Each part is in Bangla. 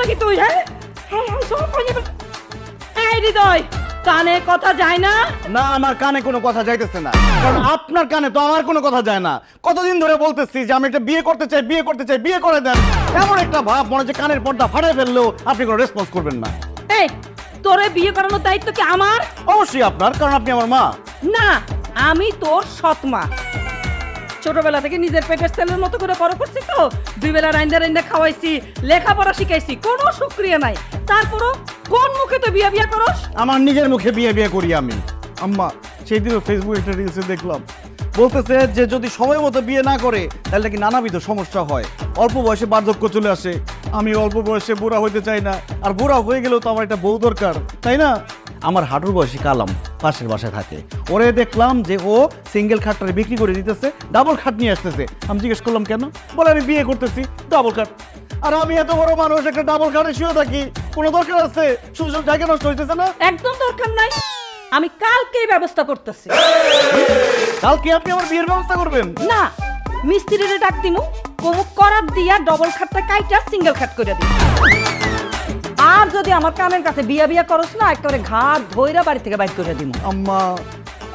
নাকি তুই? হ্যাঁ এই হৃদয়, কানে কথা যায় না? না, আমার কানে কোনো কথা যাইতেছে না, কারণ আপনার কানে তো আমার কোনো কথা যায় না। কতদিন ধরে বলতেছি যে আমি একটা বিয়ে করতে চাই, বিয়ে করতে চাই, বিয়ে করে দেন। এমন একটা ভাব মনে হচ্ছে কানের পর্দা ফাটাই ফেললেও আপনি কোনো রেসপন্স করবেন না। এই তোরে বিয়ে করানোর দায়িত্ব কি আমার? অবশ্যই আপনার, কারণ আপনি আমার মা। না, আমি তোর সৎ মা। ছোটবেলা থেকে নিজের পেটের ছেলের মতো করে বড় করছি তো, 2 বেলা রাইন্দা রাইন্দা খাওয়াইছি, লেখাপড়া শিখাইছি, কোনো শুকরিয়া নাই। তারপরও কোন মুখে তো বিয়া বিয়া করস? আমার নিজের মুখে বিয়ে বিয়ে করি আমি। আম্মা, সেই দিনও ফেসবুকে একটা রিলসে দেখলাম, বলতেছে যে যদি সময় মতো বিয়ে না করে তাহলে নাকি নানাবিধ সমস্যা হয়, অল্প বয়সে বার্ধক্য চলে আসে। আমি অল্প বয়সে বুড়া হইতে চাই না, আর বুড়া হয়ে গেলেও তো আমার একটা বউ দরকার, তাই না? আমার হাঁটুর বয়সী কালাম পাশের বাসায় থাকে, ওরে দেখলাম যে ও সিঙ্গেল খাটটারে বিক্রি করে দিতেছে, ডাবল খাট নিয়ে আসতেছে। আমি জিজ্ঞেস করলাম কেন? বলে আমি বিয়ে করতেছি, ডাবল খাট। আর আমি এত বড় মানুষ, একটা ডাবল খাটে শুয়ে থাকি, কোনো দরকার আছে? শুধু শুধু জায়গা নষ্ট হইতেছে না? একদম দরকার নাই, আমি কালকেই ব্যবস্থা করতেছি। কালকে আপনি আমার বিয়ের ব্যবস্থা করবেন? না, মিস্ত্রিরে ডাক দিমু, কমুক করার দিয়া ডবল খাটটা কাইটা সিঙ্গেল খাট করে দিই। আর যদি আমার কানের কাছে বিয়া বিয়া করস না, একেবারে ঘাট ধইরা বাড়ি থেকে বাইর করে দিমু। আম্মা,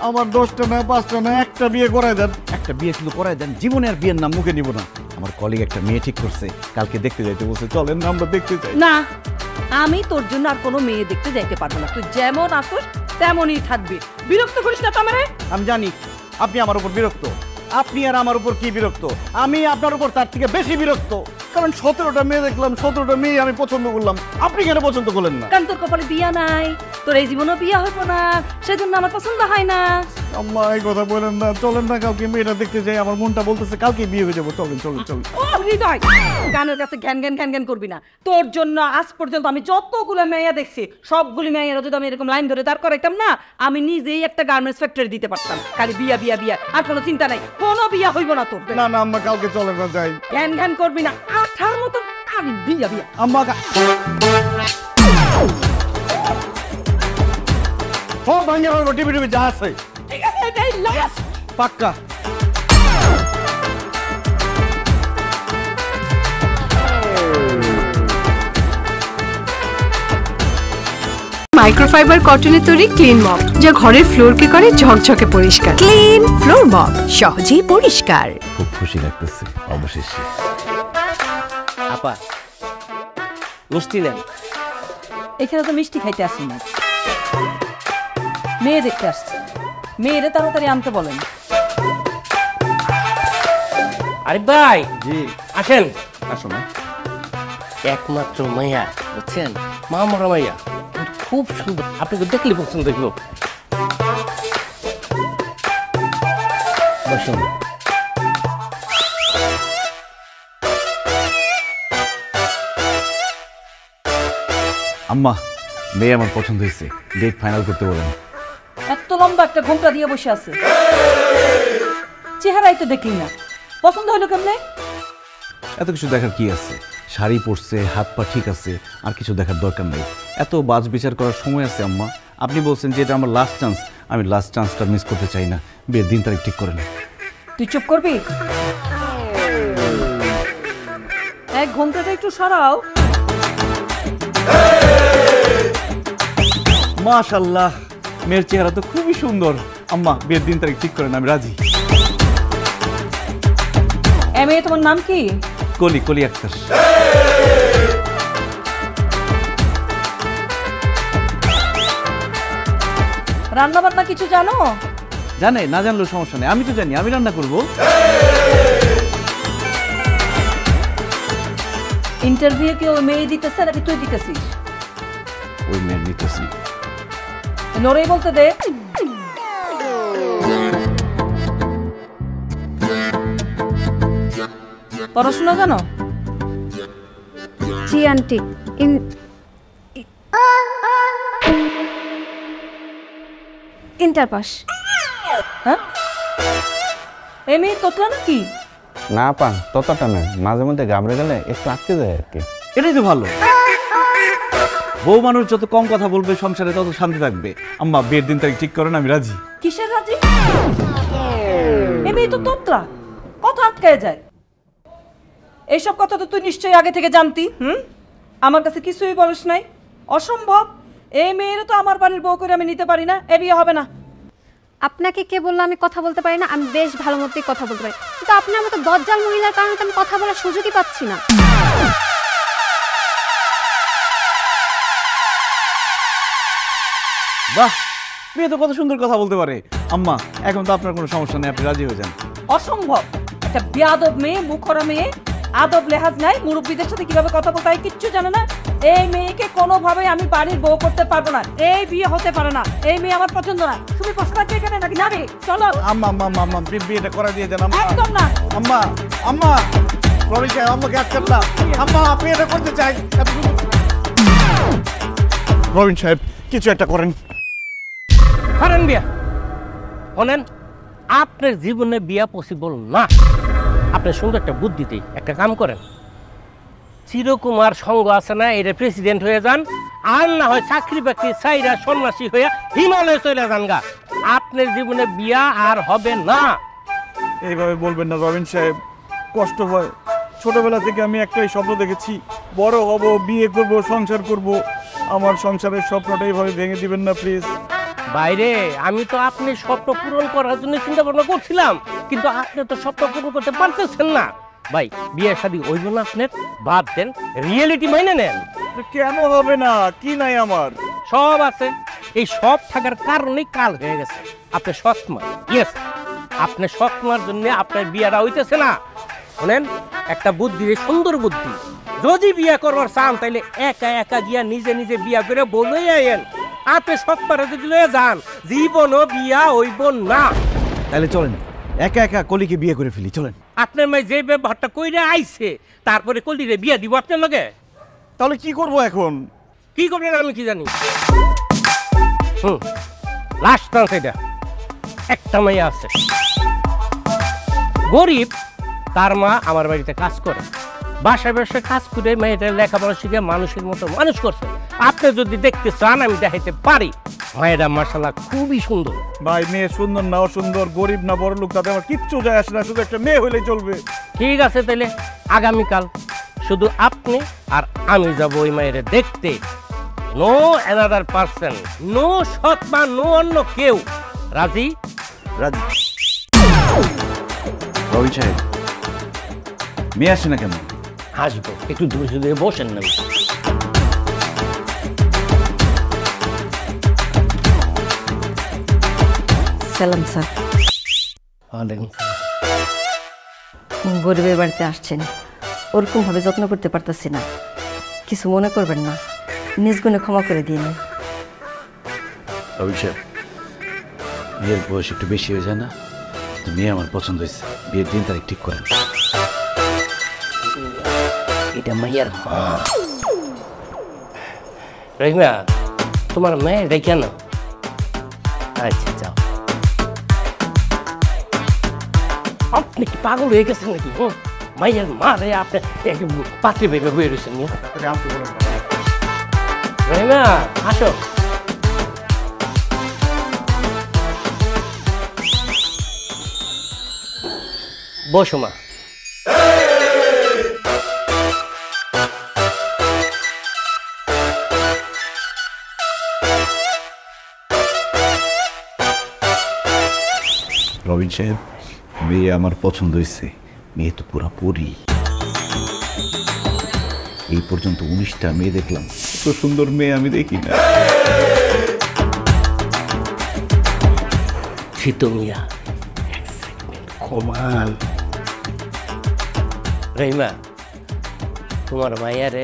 আমার 10টা না 5টা না, একটা বিয়ে করায় দেন, একটা বিয়ে শুধু করায় দেন, জীবনে আর বিয়ের নাম মুখে নিব না। আমার কলিগ একটা মেয়ে ঠিক করছে, কালকে দেখতে যাইতে বলছে, চলেন না আমরা দেখতে যাই। না, আমি তোর জন্য আর কোনো মেয়ে দেখতে যাইতে পারবো না, তুই যেমন আসস তেমনই থাকবি। বিরক্ত করিস না তো আমারে। আমি জানি আপনি আমার উপর বিরক্ত, আপনি আর আমার উপর কি বিরক্ত, আমি আপনার উপর তার থেকে বেশি বিরক্ত। কারণ 17টা মেয়ে দেখলাম, 17টা মেয়ে আমি পছন্দ করলাম, আপনি কেন পছন্দ করলেন না? কারণ তোর কপালে বিয়া নাই, তোর এই জীবনও বিয়া হইব না, সেজন্য আমার পছন্দ হয় না। আম্মা, এই কথা বলেন না, চলেন না কালকে মেয়েটা দেখতে যাই। আমার মনটা বলতেছে কালকে বিয়ে হয়ে যাবো, চলেন চলেন চলেন। ও হৃদয়, গানের কাছে ঘ্যান ঘ্যান ঘ্যান ঘ্যান করবি না। তোর জন্য আজ পর্যন্ত আমি যতগুলো মেয়ে দেখছি, সবগুলি মেয়েরা যদি আমি এরকম লাইন ধরে দাঁড় করাইতাম না, আমি নিজেই একটা গার্মেন্টস ফ্যাক্টরি দিতে পারতাম। খালি বিয়া বিয়া বিয়া, আর কোনো চিন্তা নাই, কোনো বিয়া হইব না তোর। না না আম্মা, কালকে চলেন না, যাই। ঘ্যান ঘ্যান করবি না, আঠার মতো খালি বিয়া বিয়া। আম্মা, ও ভাঙ্গে ভাঙ্গো, টিভি টিভি যা আছে ঠিক আছে, এটাই লাস্ট। পাক্কা। মাইক্রোফাইবার কটনের তৈরি ক্লিন মপ, যা ঘরের ফ্লোরকে করে ঝকঝকে পরিষ্কার। ক্লিন ফ্লোর মপ, সহজেই পরিষ্কার। খুব খুশি লাগতেছে অবশেষে। আপা, মিষ্টি নেন। এখানে তো মিষ্টি খাইতে আসি না, মেয়ে দেখতে আসছে। মেয়েরে তাড়াতাড়ি আনতে বলেন। আরে ভাই, জি আসেন। আসো না। একমাত্র মাইয়া, বুঝছেন, মা মরা মাইয়া, কিন্তু খুব সুন্দর, আপনাকে দেখলে পছন্দ হইব। বসুন। আম্মা, মেয়ে আমার পছন্দ হয়েছে, ডেট ফাইনাল করতে বলেন। এত লম্বা একটা ঘোমটা দিয়ে বসে আছে, চেহারাই তো দেখলি না, পছন্দ হলো কেমনে? এত কিছু দেখার কি আছে? শাড়ি পরছে, হাত পা ঠিক আছে, আর কিছু দেখার দরকার নেই। এত বাজ বিচার করার সময় আছে আম্মা? আপনি বলছেন যে এটা আমার লাস্ট চান্স, আমি লাস্ট চান্সটা মিস করতে চাই না। বিয়ের দিন তারিখ ঠিক করে না। তুই চুপ করবি? এক ঘোমটাটা একটু সরাও। মাশাআল্লাহ, মেয়ের চেহারা তো খুবই সুন্দর। আম্মা, বিয়ের দিন তারিখ ঠিক করেন, আমি রাজি। মেয়ে, তোমার নাম কি? কলি, কলি আক্তার। রান্না বান্না কিছু জানো? জানে, না জানলেও সমস্যা নেই, আমি তো জানি, আমি রান্না করব। ইন্টারভিউ কি ওই মেয়ে দিতেছে নাকি তুই দিতেছিস? ওই মেয়ে নিতেছি। নড়েই বলতে দে। পড়াশোনা জানো? জি আন্টি, ইন্টার পাস। হ্যাঁ, মেয়ে তোতলা নাকি? না পা, ততটা না, মাঝে মধ্যে ঘাবড়ে গেলে একটু আটকে যায় আর কি। এটাই তো ভালো। বউ মানুষ যত কম কথা বলবে সংসারে তত শান্তি থাকবে। আম্মা, বিয়ের দিন তারিখ ঠিক করেন, আমি রাজি। কিসের রাজি? মেয়ে তো তোতলা, কথা আটকায় যায়। এইসব কথা তো তুই নিশ্চয়ই আগে থেকে জানতি। আমার কাছে কিছুই বলিস নাই, অসম্ভব। এই মেয়েরও তো আমার বাড়ির বউ করে আমি নিতে পারি না, এ বিয়ে হবে না। আপনাকে কে বললো আমি কথা বলতে পারি না? আমি বেশ ভালো মতোই কথা বলতে পারি, কিন্তু আপনার মতো দজ্জাল মহিলার কারণে তো আমি কথা বলার সুযোগই পাচ্ছি না। বাহ, মেয়ে তো কত সুন্দর কথা বলতে পারে। আম্মা, এখন তো আপনার কোনো সমস্যা নেই, আপনি রাজি হয়ে যান। অসম্ভব। একটা বেয়াদব মেয়ে, মুখরা মেয়ে, আদব লেহাজ নাই, মুরব্বীদের সাথে কিভাবে কথা বলতে হয় কিচ্ছু জানে না। এই মেয়েকে কোনোভাবে আমি বাড়ির বউ করতে পারবো না, এই বিয়ে হতে পারে না। এই মেয়ে আমার পছন্দ না। তুমি পছন্দ আছে এখানে নাকি যাবে? চলো। আম্মা আম্মা আম্মা আম্মা, বিয়েটা করা দিয়ে দেন আম্মা। একদম না। আম্মা আম্মা, রবি সাহেব আম্মাকে আটকান না। আম্মা, আপনি এটা করতে চাই। রবিন সাহেব, কিছু একটা করেন। হারেন বিয়া শোনেন, আপনার জীবনে বিয়া পসিবল না। আপনার সুন্দর একটা বুদ্ধিতে একটা কাম করেন, চিরকুমার সঙ্গ আছে না, এটা প্রেসিডেন্ট হয়ে যান, আর না হয় চাকরি বাকরি চাইরা সন্ন্যাসী হয়ে হিমালয়ে চলে যান গা। আপনার জীবনে বিয়া আর হবে না। এইভাবে বলবেন না রবিন সাহেব, কষ্ট হয়। ছোটবেলা থেকে আমি একটাই স্বপ্ন দেখেছি, বড় হব, বিয়ে করব, সংসার করব। আমার সংসারের স্বপ্নটা এইভাবে ভেঙে দিবেন না প্লিজ। বাইরে আমি তো আপনি স্বপ্ন পূরণ করার জন্য চিন্তা ভাবনা করছিলাম, কিন্তু আপনি তো স্বপ্ন পূরণ করতে পারতেছেন না। ভাই, বিয়ে শাদী হইব না আপনার, বাদ দেন, রিয়েলিটি মাইনে নেন। কেন হবে না? কি নাই আমার? সব আছে। এই সব থাকার কারণেই কাল হয়ে গেছে আপনার সৎমা। ইয়েস, আপনার সৎমার জন্য আপনার বিয়েটা হইতেছে না। শোনেন, একটা বুদ্ধি, সুন্দর বুদ্ধি, যদি বিয়ে করবার চান তাইলে একা একা গিয়া নিজে নিজে বিয়া করে বলেই আইন। আপনি সৎমারে যদি লয়ে যান, জীবনও বিয়া হইব না। তাহলে চলেন, একা একা কলিকে বিয়ে করে ফেলি, চলেন। আপনার মেয়ে যে ব্যবহারটা কইরা আইছে, তারপরে কলিরে বিয়া দিব আপনার লগে। তাহলে কি করব এখন? কি করবেন আমি কি জানি। লাস্ট চান্স এটা। একটা মেয়ে আছে, গরিব, তার মা আমার বাড়িতে কাজ করে, বাসায় বাসায় কাজ করে মেয়েটা লেখাপড়া শিখে মানুষের মতো মানুষ করছে। আপনি যদি দেখতে চান আমি দেখাইতে পারি। মেয়েটা মাশাআল্লাহ খুবই সুন্দর। ভাই, মেয়ে সুন্দর না অসুন্দর, গরিব না বড় লোক, তাতে আমার কিচ্ছু যায় আসে না, শুধু একটা মেয়ে হলেই চলবে। ঠিক আছে, তাহলে আগামীকাল শুধু আপনি আর আমি যাব ওই মায়ের দেখতে। নো অ্যানাদার পারসন, নো সৎমা, নো অন্য কেউ। রাজি? রাজি। রবি সাহেব, মেয়ে আসে না কেন? আসবো, একটু দূরে দূরে বসেন না। সালাম স্যার। গরিবের বাড়িতে আসছেন, ওরকম ভাবে যত্ন করতে পারতেছি না, কিছু মনে করবেন না, নিজ গুণে ক্ষমা করে দিন। রবি সাহেব, বিয়ের বয়স একটু বেশি হয়ে যায় না? তো মেয়ে আমার পছন্দ হয়েছে, বিয়ের দিন তারিখ ঠিক করেন। এটা মাইয়ার মা। রহিমা, তোমার মেয়ে দেখে না? আচ্ছা, যাও। আপনি কি পাগল হয়ে গেছেন নাকি? মাইয়ার মা রে, আপনি পাত্রী ভেবে বয়ে রয়েছেন। রহিমা, আসো। বসো মা। রবিন সাহেব, মেয়ে আমার পছন্দ হয়েছে, মেয়ে তো পুরা পরি। এই পর্যন্ত 19টা মেয়ে দেখলাম, এত সুন্দর মেয়ে আমি দেখি না। মিয়া, কমান। রহিমা, তোমার মায়ারে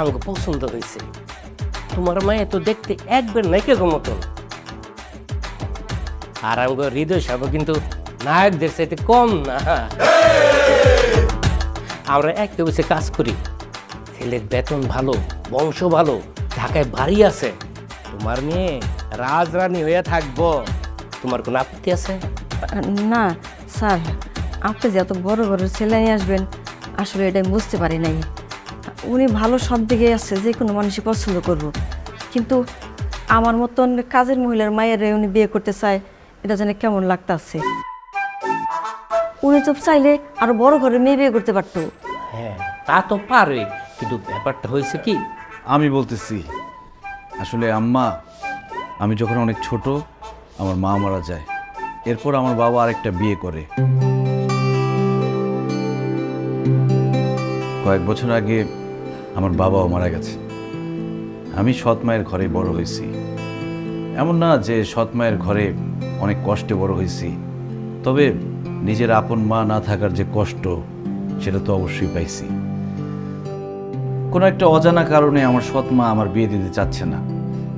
আঙ্গ পছন্দ হয়েছে। তোমার মায়া তো দেখতে একবার নায়িকা মতন, আর আঙ্গ হৃদয় সাব কিন্তু নায়কদের চাইতে কম না। আমরা একটা বসে কাজ করি, ছেলের বেতন ভালো, বংশ ভালো, ঢাকায় বাড়ি আছে। তোমার মেয়ে রাজরানী হয়ে থাকবো। তোমার কোনো আপত্তি আছে? না স্যার, আপনি যে এত বড় বড় ছেলে নিয়ে আসবেন, আসলে এটা আমি বুঝতে পারি নাই। উনি ভালো সব দিকে আছে, যে কোনো মানুষই পছন্দ করব, কিন্তু আমার মতন কাজের মহিলার মায়ের উনি বিয়ে করতে চায়, এটা জানে কেমন লাগতাছে। উনি তো চাইলে আরো বড় ঘরে মেয়ে বিয়ে করতে পারতো। হ্যাঁ, তা তো পারে, কিন্তু ব্যাপারটা হয়েছে কি, আমি বলতেছি আসলে আম্মা, আমি যখন অনেক ছোট আমার মা মারা যায়, এরপর আমার বাবা আরেকটা বিয়ে করে। কয়েক বছর আগে আমার বাবাও মারা গেছে। আমি সৎ মায়ের ঘরে বড় হয়েছি। এমন না যে সৎ মায়ের ঘরে অনেক কষ্টে বড় হয়েছি, তবে নিজের আপন মা না থাকার যে কষ্ট সেটা তো অবশ্যই পাইছি। কোনো একটা অজানা কারণে আমার সৎ মা আমার বিয়ে দিতে চাচ্ছে না।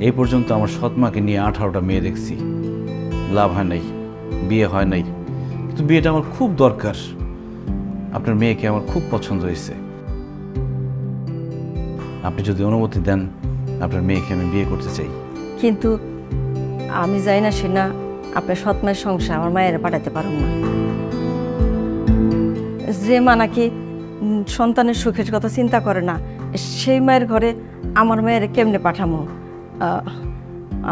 এই পর্যন্ত আমার সৎ মাকে নিয়ে 18টা মেয়ে দেখছি, লাভ হয় নাই, বিয়ে হয় নাই। কিন্তু বিয়েটা আমার খুব দরকার। আপনার মেয়েকে আমার খুব পছন্দ হয়েছে। আপনি যদি অনুমতি দেন, আপনার মেয়েকে আমি বিয়ে করতে চাই। কিন্তু আমি যাই না সে না আপনার সৎ মায়ের সংসার আমার মায়েরা পাঠাতে পারব না। যে মা নাকি সন্তানের সুখের কথা চিন্তা করে না, সেই মায়ের ঘরে আমার মায়ের কেমনে পাঠামো?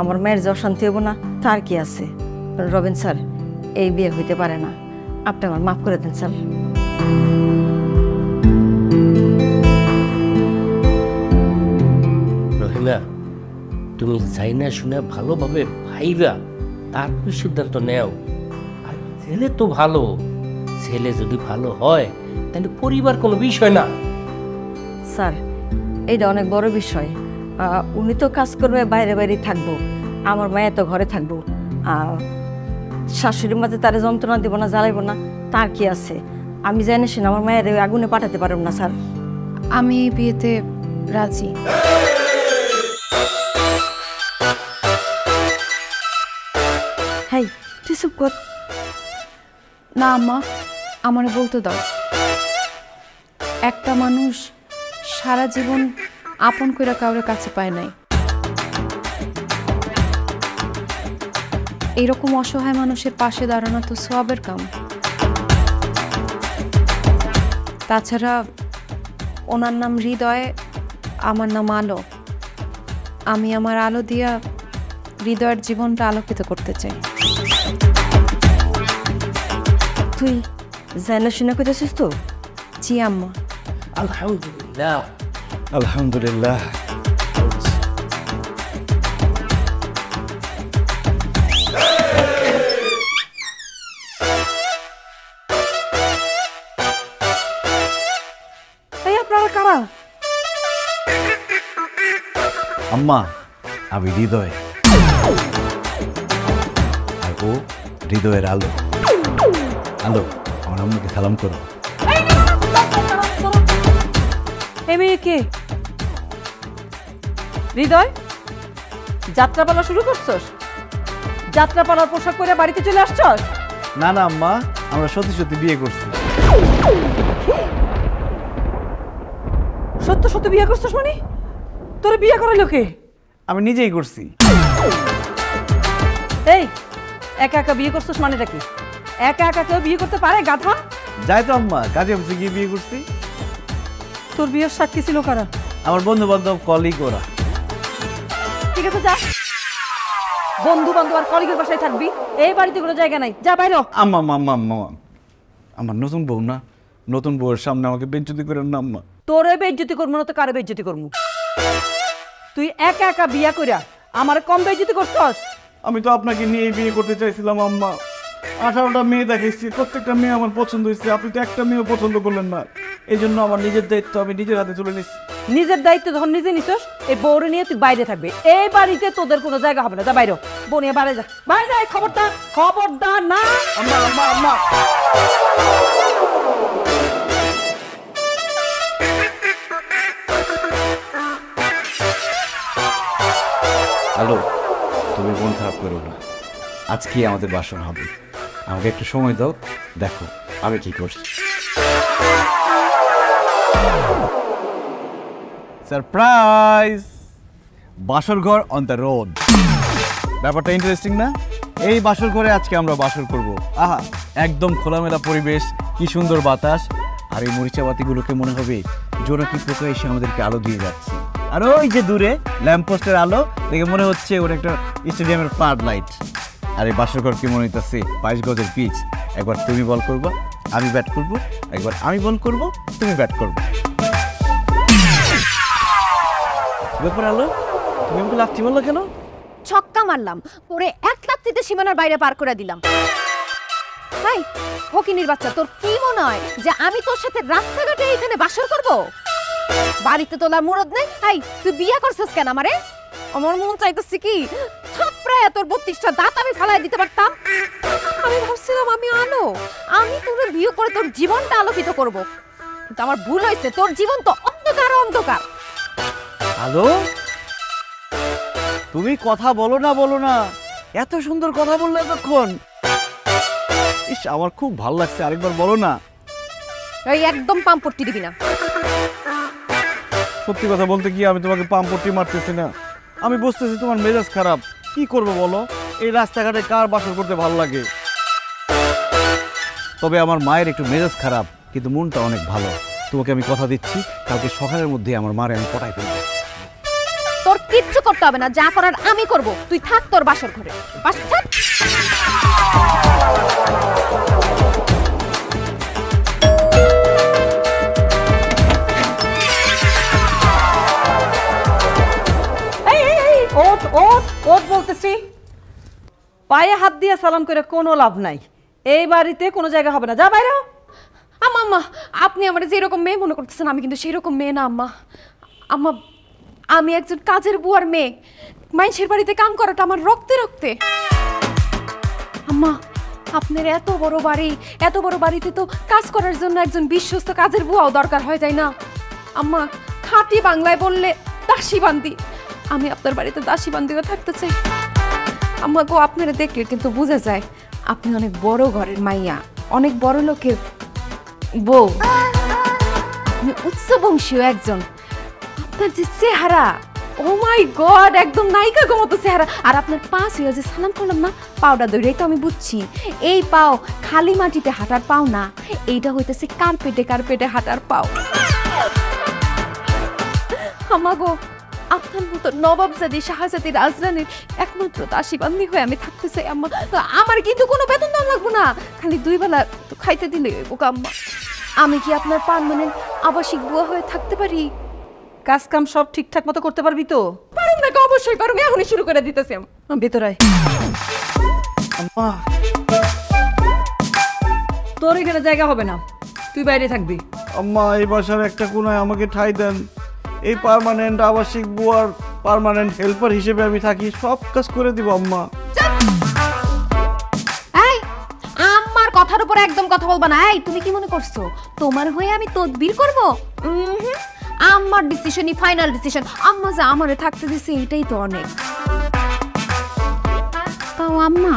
আমার মায়ের যে অশান্তি হবো না তার কি আছে? রবিন স্যার, এই বিয়ে হইতে পারে না, আপনি আমার মাফ করে দেন স্যার। রহিমা, তুমি চাই না শুনে ভালোভাবে ভাইবা তারপর সিদ্ধান্ত নেও। আর ছেলে তো ভালো, ছেলে যদি ভালো হয় তাহলে পরিবার কোনো বিষয় না। স্যার, এইটা অনেক বড় বিষয়। উনি তো কাজ করবে, বাইরে বাইরেই থাকবো, আমার মায়ের তো ঘরে থাকবো। শাশুড়ির মাঝে তারে যন্ত্রণা দেবো না, জ্বালাইবো না, তার কি আছে? আমি জানি সে আমার মায়ের ওই আগুনে পাঠাতে পারব না স্যার। আমি এই বিয়েতে রাজি। হাই, তুই চুপ কর। না আম্মা, আমারে বলতে দাও। একটা মানুষ সারা জীবন আপন কইরা কাউরে কাছে পায় নাই। এইরকম অসহায় মানুষের পাশে দাঁড়ানো তো সওয়াবের কাম। তাছাড়া ওনার নাম হৃদয়, আমার নাম আলো। আমি আমার আলো দিয়া হৃদয়ের জীবনটা আলোকিত করতে চাই। তুই জানা শুনে কইতেছিস তো? জি আম্মা। আলহামদুলিল্লাহ। আলহামদুলিল্লাহ। এই আপনারা কারা? আম্মা, আমি হৃদয়, আর ও হৃদয়ের আলো। আলো, আমার আম্মুকে সালাম করো। এই মেয়ে কে? হৃদয়, যাত্রাপালা শুরু করছস? যাত্রাপালার পোশাক পরে বাড়িতে চলে আসছস? না না আম্মা, আমরা সত্যি সত্যি বিয়ে করছি। সত্য সত্য বিয়ে করছস মানে? তোর বিয়ে করাইলো কে? আমি নিজেই করছি। এই, একা একা বিয়ে করছস মানেটা কি? একা একা কেউ বিয়ে করতে পারে গাধা? যাই তো আম্মা, কাজে অফিসে গিয়ে বিয়ে করছি। তোর বিয়ের সাক্ষী ছিল কারা? আমার বন্ধু বান্ধব, কলিগ ওরা। ঠিক আছে, যা। বন্ধু বান্ধব আর কলিগের বাসায় থাকবি, এই বাড়িতে কোনো জায়গা নাই, যা বাইরে হ। আম্মা আম্মা আম্মা, আমার নতুন বউ না, নতুন বউয়ের সামনে আমাকে বেজ্জতি করেন না আম্মা। তোরে বেজ্জতি করবো না তো কারে বেজ্জতি করবো? তুই একা একা বিয়া কইরা আমার কম বেজ্জতি করছস? আমি তো আপনাকে নিয়ে বিয়ে করতে চাইছিলাম আম্মা। 18টা মেয়ে দেখাইছি, প্রত্যেকটা মেয়ে আমার পছন্দ হয়েছে, আপনি তো একটা মেয়েও পছন্দ করলেন না। এই জন্য আমার নিজের দায়িত্ব আমি নিজের হাতে তুলে নিচ্ছি। নিজের দায়িত্ব যখন নিজে নিছস, এই বউরে নিয়ে তুই বাইরে থাকবে। এই বাড়িতে তোদের কোনো জায়গা হবে না, যা বাইরে। বউ নিয়ে বাইরে যা, বাইরে। খবরদার, খবরদার না। আম্মা আম্মা আম্মা, হ্যালো, তুমি মন খারাপ করো না, আজকে আমাদের বাসন হবে। আমাকে একটু সময় দাও, দেখো আমি কি করছি। সারপ্রাইজ! বাসর ঘর অন দ্য রোড। ব্যাপারটা ইন্টারেস্টিং না? এই বাসর ঘরে আজকে আমরা বাসর করব। আহা, একদম খোলামেলা পরিবেশ, কি সুন্দর বাতাস, আর এই মরিচা বাতিগুলোকে মনে হবে জোনাকি পোকা এসে আমাদেরকে আলো দিয়ে যাচ্ছে। আর ওই যে দূরে ল্যাম্পপোস্টের আলো দেখে মনে হচ্ছে ওটা একটা স্টেডিয়ামের ফ্লাড লাইট। আর এই বাসর ঘর কি মনে হইতেছে 22 গজের পিচ। একবার তুমি বল করবা, আমি ব্যাট করব, একবার আমি বল করব, তুমি ব্যাট করবে। ব্যাপার আলো, তুমি আমাকে লাথি মারলো কেন? ছক্কা মারলাম, পরে এক লাথিতে সীমানার বাইরে পার করে দিলাম। হাই ফকিনির বাচ্চা, তোর কি মনে হয় যে আমি তোর সাথে রাস্তাঘাটে এখানে বাসর করব? বাড়িতে তোলার মুরদ নেই? হাই তুই বিয়ে করছিস কেন আমারে? আমার মন চাইতেছে কি থাপড়ায় তোর 32টা দাঁত আমি ফালাই দিতে পারতাম। আমি ভাবছিলাম আমি আলো, আমি তোরে বিয়ে করে তোর জীবনটা আলোকিত করব, কিন্তু আমার ভুল হয়েছে। তোর জীবন তো অন্ধকার অন্ধকার। আলো, তুমি কথা বলো না, এত সুন্দর কথা বললে এতক্ষণ। ইস, আমার খুব ভালো লাগছে, আরেকবার বলো না। এই একদম পাম্পট্টি দিবি না। সত্যি কথা বলতে কি আমি তোমাকে পাম্পট্টি মারতেছি না, আমি বুঝতেছি তোমার মেজাজ খারাপ। কি করবো বলো, এই রাস্তাঘাটে কার বাসর করতে ভালো লাগে? তবে আমার মায়ের একটু মেজাজ খারাপ, কিন্তু মনটা অনেক ভালো। তোমাকে আমি কথা দিচ্ছি, কালকে সকালের মধ্যে আমার মারে আমি পটাই ফেলবো। তোর কিচ্ছু করতে হবে না, যা করার আমি করব। তুই থাক তোর বাসর ঘরে। বাসর থাক। ওট ওট ওট বলতেছি, পায়ে হাত দিয়ে সালাম করে কোনো লাভ নাই। এই বাড়িতে কোনো জায়গা হবে না, যা বাইরে। আম্মা আম্মা, আপনি আমার যেরকম মেয়ে মনে করতেছেন, আমি কিন্তু সেই রকম মেয়ে না আম্মা। আম্মা, আমি একজন কাজের বুয়ার মেয়ে। মানুষের বাড়িতে কাম করাটা আমার রক্তে রক্তে। আম্মা, আপনার এত বড় বাড়ি, এত বড় বাড়িতে তো কাজ করার জন্য একজন বিশ্বস্ত কাজের বুয়াও দরকার হয়, তাই না? আম্মা, খাঁটি বাংলায় বললে দাসী বান্দি। আমি আপনার বাড়িতে দাসী বান্দিও থাকতে চাই। আম্মা গো, আপনারা দেখলে কিন্তু বোঝা যায় আপনি অনেক বড় ঘরের মাইয়া, অনেক বড় লোকের বউ, আপনি উচ্চ বংশীয় একজন। আপনার যে চেহারা, ও মাই গড, একদম নায়িকা গো মতো চেহারা। আর আপনার পা ছিল যে সালাম করলাম না, পাওটা দৌড়াই তো আমি বুঝছি এই পাও খালি মাটিতে হাঁটার পাও না, এইটা হইতেছে কার্পেটে কার্পেটে হাঁটার পাও। আমাগো, আপনার মতো নবাবজাদি শাহজাদি রাজরানীর একমাত্র দাসী বান্দি হয়ে আমি থাকতে চাই আম্মা। আমার কিন্তু কোনো বেতন দাম লাগবো না, খালি 2 বেলা খাইতে দিলে ওকে আম্মা। আমি কি আপনার পার্মানেন্ট আবাসিক বুয়া হয়ে থাকতে পারি? কাজ কাম সব ঠিকঠাক মতো করতে পারবি তো? পারুম না, অবশ্যই পারুম, এখনই শুরু করে দিতেছি। ভেতরে আম্মা, তোর এখানে জায়গা হবে না, তুই বাইরে থাকবি। আম্মা, এই বাসার একটা কোনায় আমাকে ঠাঁই দেন। এই পার্মানেন্ট আবাসিক বুয়ার পার্মানেন্ট হেল্পার হিসেবে আমি থাকি, সব কাজ করে দিব আম্মা। এই আমার কথার উপর একদম কথা বলবা না। এই তুমি কি মনে করছো তোমার হয়ে আমি তদবির করব? আমার ডিসিশনই ফাইনাল ডিসিশন। আম্মা যা আমারে থাকতে দিছে এটাই তো অনেক। তাও আম্মা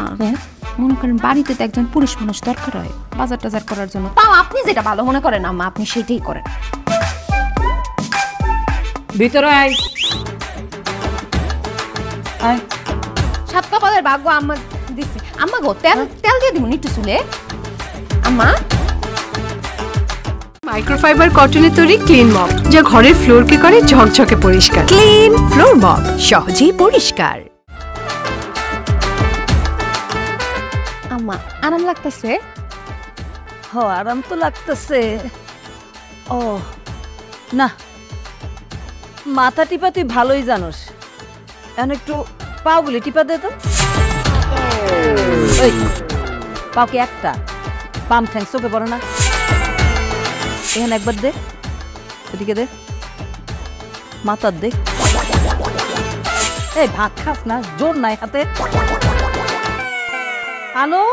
মনে করেন বাড়িতে তো একজন পুরুষ মানুষ দরকার হয় বাজার টাজার করার জন্য, তাও আপনি যেটা ভালো মনে করেন আম্মা আপনি সেটাই করেন। ভিতরে আয়। আয়। 7 কপালের ভাগ্য আম্মা দিছে। আম্মা গো, তেল তেল দিয়ে দিমু একটু চুলে। আম্মা, মাইক্রোফাইবার কটনের তৈরি ক্লিন মপ, যা ঘরের ফ্লোরকে করে ঝকঝকে পরিষ্কার। ক্লিন ফ্লোর মপ, সহজেই পরিষ্কার। আম্মা আরাম লাগতেছে? হ, আরাম তো লাগতেছে। ও না, মাথা টিপা তুই ভালোই জানোস, এখন একটু পাগুলি টিপা দে তো। ওই পাও কি একটা? পাম ঠ্যাং চোখে পড়ে না? এখানে একবার দে, এদিকে দে, মাথার দে। এই ভাত খাস না, জোর নাই হাতে। আলো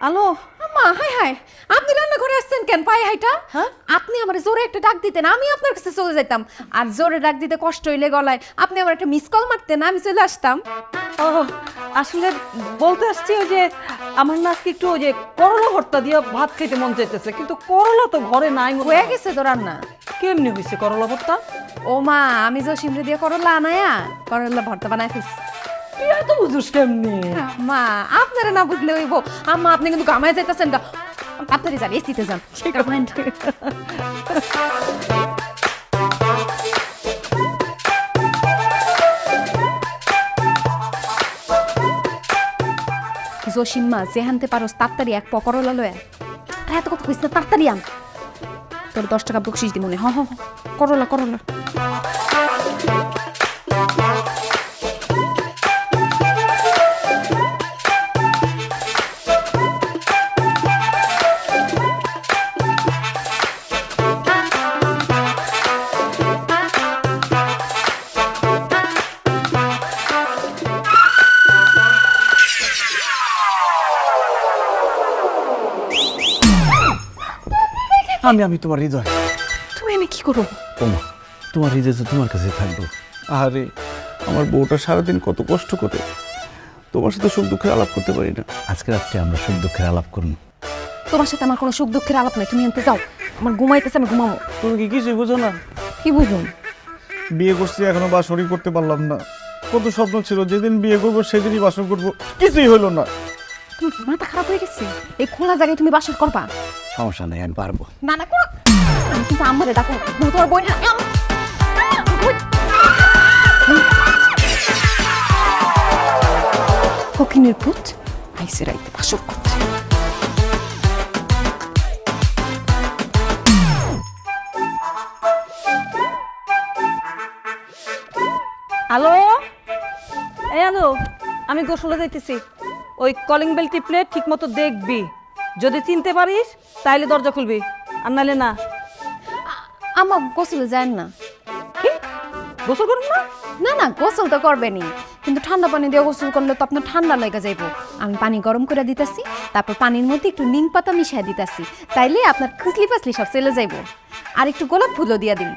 আলো, আম্মা হাই হাই, আপনি রান্নাঘরে আসছেন কেন পায়ে হাইটা? আপনি আমার জোরে একটা ডাক দিতেন, আমি আপনার কাছে চলে যেতাম। আর জোরে ডাক দিতে কষ্ট হইলে গলায় আপনি আমার একটা মিস কল মারতেন, আমি চলে আসতাম। ও আসলে বলতে আসছি ওই যে আমার না আজকে একটু ওই যে করলা ভর্তা দিয়ে ভাত খেতে মন চাইতেছে, কিন্তু করলা তো ঘরে নাই। হয়ে গেছে তো রান্না? কেমনি হয়েছে করলা ভর্তা? ও মা, আমি জসিমরে দিয়ে করলা আনায়া করলা ভর্তা বানাই ফেলছি। তুই এত বুঝিস কেমনি? মা আপনারা না বুঝলে হইব। আম্মা আপনি কিন্তু গামায় যাইতেছেন গা, তাড়াতাড়ি যান, এসিতে যান। জসিম্মা যেহানতে পারোস তাড়াতাড়ি এক পকরলা লয়া। এত কথা কইস না, তাড়াতাড়ি আন। তোর 10 টাকা বকশিস দি মনে। হ হ, করলা করলা। আমি তোমার হৃদয়। তুমি এনে কি করো? ওমা, তোমার হৃদয় তো তোমার কাছে থাকবো। আরে আমার বউটা সারাদিন কত কষ্ট করে, তোমার সাথে সুখ দুঃখের আলাপ করতে পারি না। আজকে রাত্রে আমরা সুখ দুঃখের আলাপ করুন। তোমার সাথে আমার কোনো সুখ দুঃখের আলাপ নাই, তুমি এনতে যাও। আমার ঘুমাইতেছে, আমি ঘুমাবো। তুমি কি কিছুই বুঝো না? কি বুঝুন? বিয়ে করছি এখনো বাসরই করতে পারলাম না। কত স্বপ্ন ছিল, যেদিন বিয়ে করবো সেদিনই বাসর করবো, কিছুই হলো না। তুমি মাথা খারাপ হয়ে গেছে? এই খোলা জায়গায় তুমি বাসর করবা? সমস্যা নেই, আমি পারবো। না না করো, আমি কিন্তু আমারে ডাকো, তোমার বই না। ফকিনের পুত আইসে রাইতে বাসর করছে। হ্যালো, এই হ্যালো, আমি গোসলে যাইতেছি। ওই কলিং বেল টিপলে ঠিক মতো দেখবি, যদি চিনতে পারিস তাইলে দরজা খুলবি, আর নাহলে না। আমার গোসলে যায় না। কি গোসল করুন না? না না, গোসল তো করবেনি, কিন্তু ঠান্ডা পানি দিয়ে গোসল করলে তো আপনার ঠান্ডা লেগে যাইব। আমি পানি গরম করে দিতেছি, তারপর পানির মধ্যে একটু নিম পাতা মিশিয়ে দিতেছি, তাইলে আপনার খুসলি ফাসলি সব চলে যাইব। আর একটু গোলাপ ফুলও দিয়ে দিন।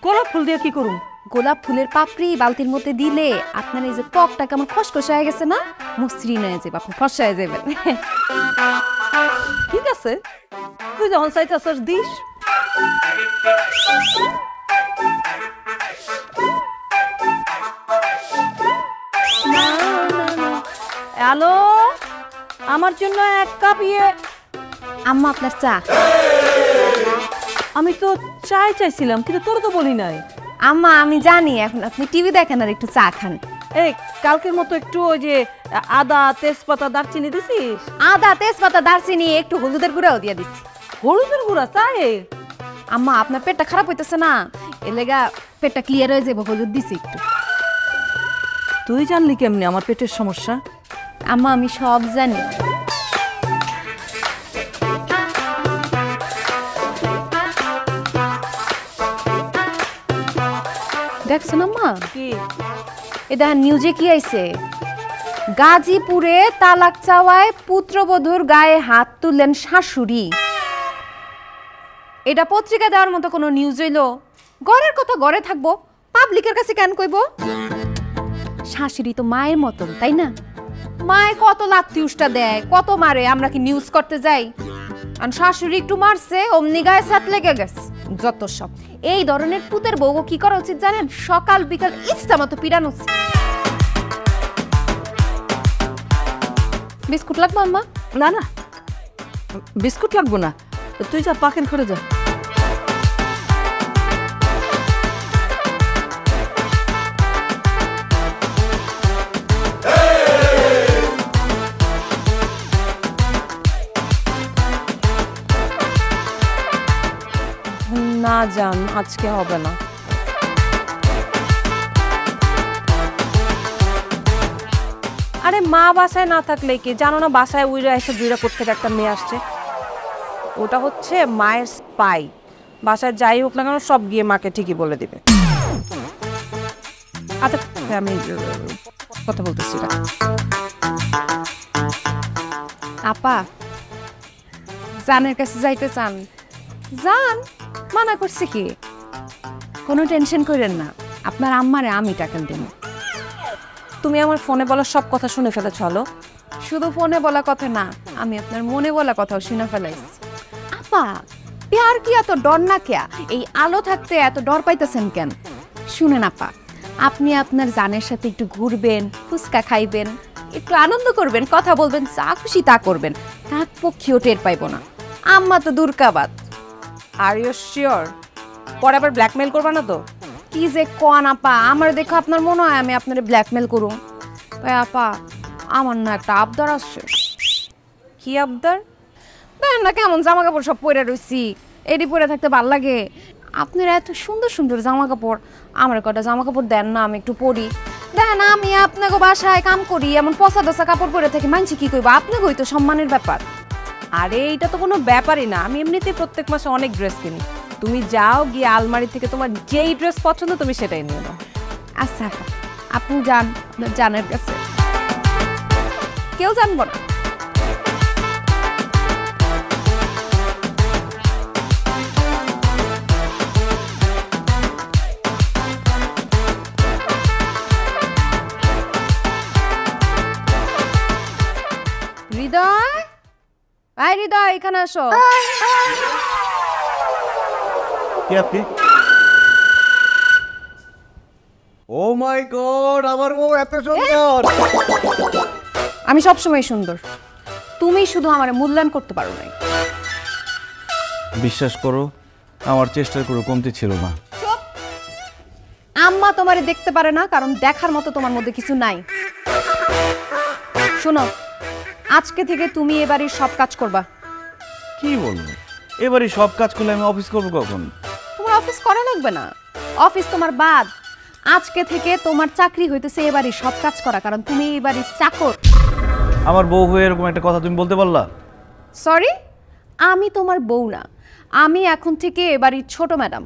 গোলাপ ফুল দিয়ে কি করুন? গোলাপ ফুলের পাপড়ি বালতির মধ্যে দিলে আপনার এই যে ত্বকটা কেমন খসখসে হয়ে গেছে না, মসৃণ হয়ে যাবে, আপনি ফর্সা হয়ে যাবেন। ঠিক আছে, তুই যখন চাইতেছিস দিস। হ্যালো, আমার জন্য এক কাপ আম্মা আপনার চা। আমি তো চাই চাইছিলাম, কিন্তু তোর তো বলি নাই। আম্মা আমি জানি এখন আপনি টিভি দেখেন আর একটু চা খান। এই কালকের মতো একটু ওই যে আদা তেজপাতা দারচিনি দিছিস? আদা তেজপাতা দারচিনি একটু হলুদের গুঁড়াও দিয়ে দিচ্ছি। হলুদের গুঁড়া চাই? আম্মা আপনার পেটটা খারাপ হইতেছে না, এর লেগা পেটটা ক্লিয়ার হয়ে যাবো, হলুদ দিছি একটু। তুই জানলি কেমনি আমার পেটের সমস্যা? আম্মা আমি সব জানি। দেখছেন আম্মা, কি এটা নিউজে কি আইছে? গাজীপুরে তালাক চাওয়ায় পুত্রবধূর গায়ে হাত তুললেন শাশুড়ি। এটা পত্রিকা দেওয়ার মতো কোনো নিউজ হইলো? ঘরের কথা ঘরে থাকবো, পাবলিকের কাছে কেন কইব? শাশুড়ি তো মায়ের মতন, তাই না? মায়ে কত লাত্তি উষ্টা দেয়, কত মারে, আমরা কি নিউজ করতে যাই? আর শাশুড়ি একটু মারছে, অমনি গায়ে সাত লেগে গেছে। যত সব এই ধরনের পুতের বউ কি করা উচিত জানেন? সকাল বিকাল ইচ্ছা মতো পিড়ানো উচিত। বিস্কুট লাগবে আম্মা? না না, বিস্কুট লাগবো না, তুই যা পাখির ঘরে যা। না জান, আজকে হবে না। আরে মা বাসায় না থাকলে কি জানো না, বাসায় উইরা এসে দুইরা করতে একটা মেয়ে আসছে, ওটা হচ্ছে মায়ের স্পাই। বাসায় যাই হোক না কেন সব গিয়ে মাকে ঠিকই বলে দিবে। আচ্ছা আমি কথা বলতেছি। আপা জানের কাছে যাইতে চান যান, মানা করছে কি? কোনো টেনশন করেন না, আপনার আম্মারে আমি টাকা দেব। তুমি আমার ফোনে বলা সব কথা শুনে ফেলেছ? হলো, শুধু ফোনে বলা কথা না, আমি আপনার মনে বলা কথাও শুনে ফেলাইছি। আপা প্যার কি এত ডর না কেয়া? এই আলো থাকতে এত ডর পাইতেছেন কেন? শুনেন আপা, আপনি আপনার জানের সাথে একটু ঘুরবেন, ফুচকা খাইবেন, একটু আনন্দ করবেন, কথা বলবেন, যা খুশি তা করবেন, কাক পক্ষীও টের পাইব না। আম্মা তো দূরকাবাদ। Are you sure? পরে আবার ব্ল্যাকমেল করবা না তো? কি যে কোন আপা, আমার দেখো আপনার মনে হয় আমি আপনারে ব্ল্যাকমেল করুম? তাই আপা আমার না একটা আবদার আসছে। কি আবদার? দেখেন না কেমন জামা কাপড় সব পরে রয়েছি, এটি পরে থাকতে ভাল লাগে। আপনারা এত সুন্দর সুন্দর জামা কাপড়, আমার কটা জামা কাপড় দেন না, আমি একটু পরি। দেখেন আমি আপনাকে বাসায় কাম করি, এমন পচা দশা কাপড় পরে থাকি, মানছি কি কইব? আপনাকেই তো সম্মানের ব্যাপার। আরে এটা তো কোনো ব্যাপারই না, আমি এমনিতেই প্রত্যেক মাসে অনেক ড্রেস কিনি। তুমি যাও গিয়ে আলমারি থেকে তোমার যেই ড্রেস পছন্দ তুমি সেটাই নিয়ে নাও। আচ্ছা আপনি যান আপনার জানের কাছে, কেউ জানবো না। আয় হৃদয়, এখানে আসো। কি আপনি? ও মাই গড, আমার বউ এত সুন্দর। আমি সবসময় সুন্দর, তুমি শুধু আমার মূল্যায়ন করতে পারো নাই। বিশ্বাস করো, আমার চেষ্টার কোনো কমতি ছিল না। চুপ! আম্মা তোমারে দেখতে পারে না কারণ দেখার মতো তোমার মধ্যে কিছু নাই। শোনো, আজকে থেকে তুমি এ বাড়ির সব কাজ করবা। কি বলবো, এবারই সব কাজ করলে আমি অফিস করবো কখন? তোমার অফিস করা লাগবে না, অফিস তোমার বাদ। আজকে থেকে তোমার চাকরি হইতেছে এ বাড়ির সব কাজ করা, কারণ তুমি এই বাড়ির চাকর। আমার বউ হয়ে এরকম একটা কথা তুমি বলতে পারলা? সরি, আমি তোমার বউ না, আমি এখন থেকে এ বাড়ির ছোট ম্যাডাম।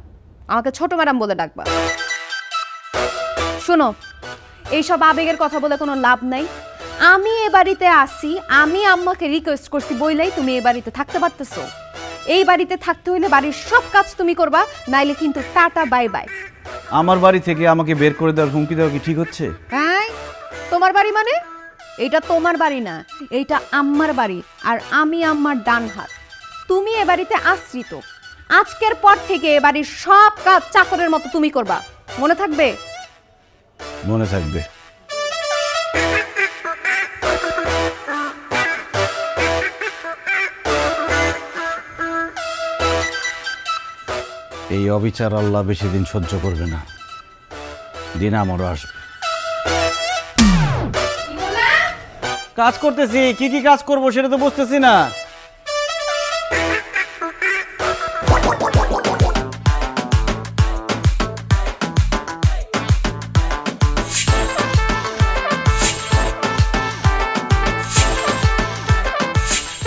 আমাকে ছোট ম্যাডাম বলে ডাকবা। শোনো, এইসব আবেগের কথা বলে কোনো লাভ নাই। আমি এ বাড়িতে আসি, আমি আম্মাকে রিকোয়েস্ট করছি বইলাই তুমি এ বাড়িতে থাকতে পারতেছো। এই বাড়িতে থাকতে হইলে বাড়ির সব কাজ তুমি করবা, নাইলে কিন্তু টাটা বাই বাই। আমার বাড়ি থেকে আমাকে বের করে দেওয়ার হুমকি দেওয়া কি ঠিক হচ্ছে? হ্যাঁ, তোমার বাড়ি মানে? এইটা তোমার বাড়ি না, এইটা আম্মার বাড়ি, আর আমি আম্মার ডান হাত। তুমি এ বাড়িতে আশ্রিত। আজকের পর থেকে এ বাড়ির সব কাজ চাকরের মতো তুমি করবা, মনে থাকবে? মনে থাকবে। এই অবিচার আল্লাহ বেশি দিন সহ্য করবে না, দিন আমারও আসবে। কাজ করতেছি, কি কি কাজ করবো সেটা তো বুঝতেছি না।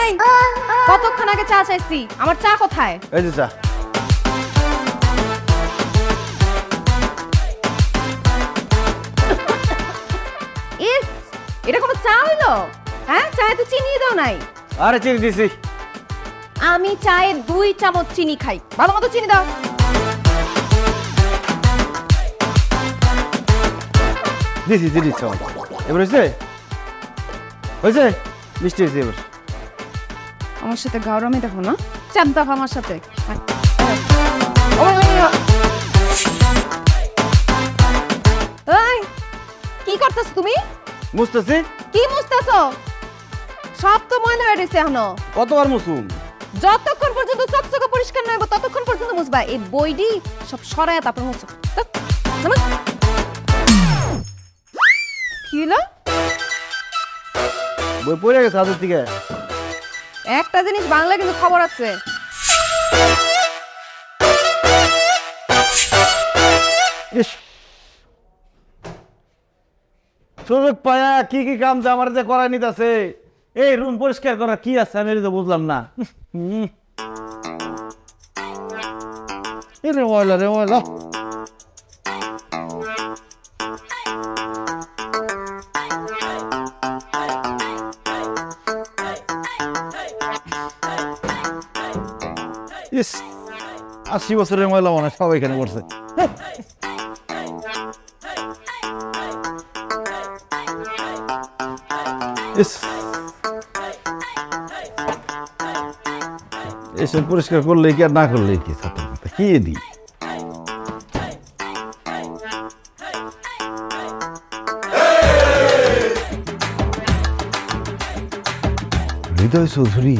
এই, কতক্ষণ আগে চা চাইছি, আমার চা কোথায়? এই যে চা। ইস, এটা কোনো চা হইলো? হ্যাঁ, চায়ে তো চিনি দাও নাই। আরে চিনি দিছি। আমি চায়ে 2 চামচ চিনি খাই, ভালো মতো চিনি দাও। দিছি দিছি চামচ। এবার হয়েছে? হয়েছে? মিষ্টি হয়েছে এবার। আমার সাথে গাওরামি দেখো না, চাপ দাও আমার সাথে। এই, কি করতেছ তুমি? মুছতেছি। কি মুছতেছো? সব তো ময়লা হয়ে গেছে এখনো। কতবার মুছুম? যতক্ষণ পর্যন্ত চকচকে পরিষ্কার না হবে ততক্ষণ পর্যন্ত মুছবা। এই বইডি সব সরায়া তারপর মুছো। কি হলো? বই পড়ে গেছে হাতের থেকে। একটা জিনিস বাংলা কিন্তু খবর আছে। ইস, সুযোগ পায়া কি কি কাম যে আমার যে করাই নিতেছে। এই রুম পরিষ্কার করা কি আছে আমি তো বুঝলাম না। রে ময়লা রে ময়লা। ইস, 80 বছরের ময়লা মনে হয় সব এখানে পড়ছে। ইস, এসব পরিষ্কার করলে কি আর না করলে কি ছাত্র কথা কি দিই। হৃদয় চৌধুরী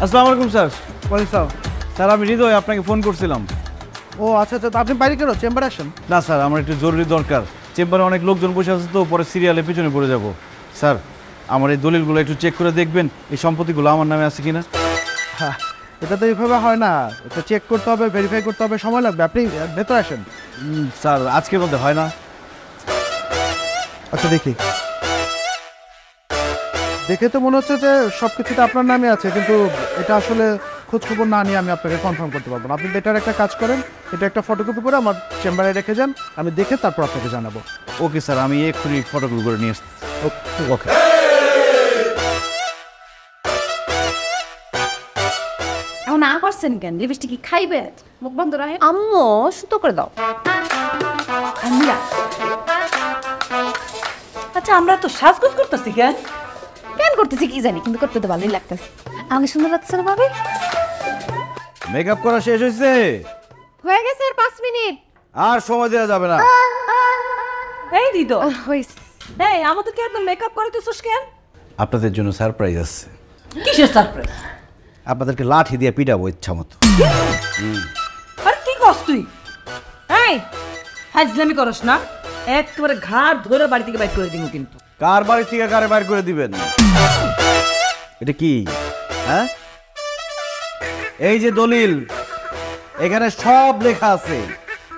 আসসালামু আলাইকুম স্যার। ওয়ালাইকুম। স্যার আমি হৃদয় আপনাকে ফোন করছিলাম। ও আচ্ছা আচ্ছা, আপনি বাইরে কেন, চেম্বারে আসেন। না স্যার, আমার একটু জরুরি দরকার। চেম্বারে অনেক লোকজন বসে আছে তো, পরে সিরিয়ালে পিছনে পড়ে যাব। স্যার আমার এই দলিলগুলো একটু চেক করে দেখবেন, এই সম্পত্তিগুলো আমার নামে আছে কিনা। হ্যাঁ, এটা তো এইভাবে হয় না, এটা চেক করতে হবে, ভেরিফাই করতে হবে, সময় লাগবে। আপনি ভেতরে আসেন। স্যার আজকের মধ্যে হয় না? আচ্ছা দেখি, দেখে তো মনে হচ্ছে যে সব কিছুটা আপনার নামে আছে, কিন্তু এটা আসলে খোঁজ খবর না নিয়ে আমি আপনাকে কনফার্ম করতে পারবো না। আপনি বেটার একটা কাজ করেন, এটা একটা ফটোকপি করে আমার চেম্বারে রেখে যান, আমি দেখে তারপর আপনাকে জানাবো। ওকে স্যার, আমি এক্ষুনি ফটোগুলো করে নিয়ে আসছি। ওকে। এখন না করছেন কেন? লিপস্টিক কি খাইবে? মুখ বন্ধ রাখে। আম্মু সুতো করে দাও। আমরা আচ্ছা আমরা তো সাজগোজ করতেছি কেন? কেন করতেছি কি জানি, কিন্তু করতে তো ভালোই লাগতেছে। আমাকে সুন্দর লাগতেছে না ভাবি? মেকআপ করা শেষ হয়েছে? হয়ে গেছে আর 5 মিনিট। আর সময় দেওয়া যাবে না। এই দিদো, হইছে। এই আমাদেরকে একদম মেকআপ করাইতেছস কেন? আপনাদের জন্য সারপ্রাইজ আছে। কিসের সারপ্রাইজ? আপনাদেরকে লাঠি দিয়ে পিটাবো ইচ্ছা মতো। আরে কি করছ তুই? এই ফাজলামি করস না, একবারে ঘাড় ধরে বাড়ি থেকে বাইর করে দিব কিন্তু। কার বাড়ি থেকে কারে বাইর করে দিবেন? এটা কি? হ্যাঁ, এই যে দলিল, এখানে সব লেখা আছে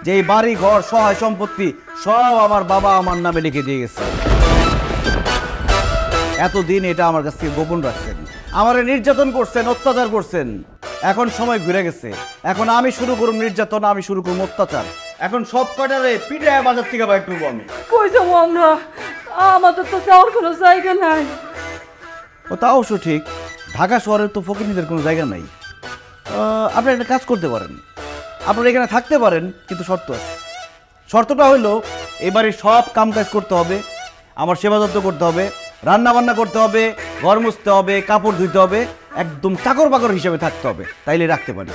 যে এই বাড়ি ঘর সহায় সম্পত্তি সব আমার বাবা আমার নামে লিখে দিয়ে গেছে। এতদিন এটা আমার কাছ থেকে গোপন রাখছেন, আমারে নির্যাতন করছেন, অত্যাচার করছেন। এখন সময় ঘুরে গেছে, এখন আমি শুরু করুম নির্যাতন, আমি শুরু করুম অত্যাচার। এখন সব কয়টারে পিটায় বাজার থেকে বাইর করবো আমি। কই যাবো আমরা? আমাদের তো যাওয়ার কোনো জায়গা নাই। ও তা অবশ্য ঠিক, ঢাকা শহরের তো ফকিরদের কোনো জায়গা নাই। আপনি একটা কাজ করতে পারেন, আপনারা এখানে থাকতে পারেন, কিন্তু শর্ত আছে। শর্তটা হলো এই বাড়ির সব কাম কাজ করতে হবে, আমার সেবা যত্ন করতে হবে, রান্না বান্না করতে হবে, ঘর মুছতে হবে, কাপড় ধুইতে হবে, একদম চাকর বাকর হিসেবে থাকতে হবে, তাইলে রাখতে পারি।